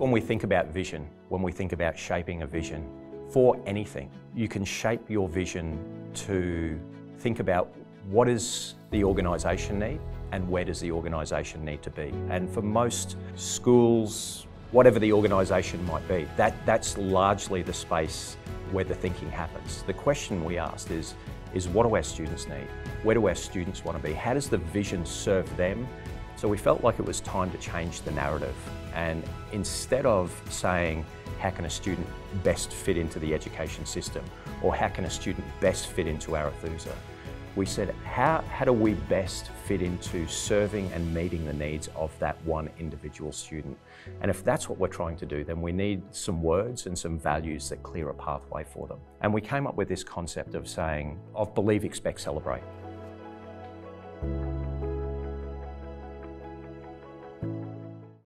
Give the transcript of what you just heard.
when we think about vision, when we think about shaping a vision for anything, you can shape your vision to think about what does the organisation need and where does the organisation need to be. And for most schools, whatever the organisation might be, that's largely the space where the thinking happens. The question we asked is what do our students need? Where do our students want to be? How does the vision serve them? So we felt like it was time to change the narrative. And instead of saying, how can a student best fit into the education system? Or how can a student best fit into Arethusa? We said, how do we best fit into serving and meeting the needs of that one individual student? And if that's what we're trying to do, then we need some words and some values that clear a pathway for them. And we came up with this concept of saying, of believe, expect, celebrate.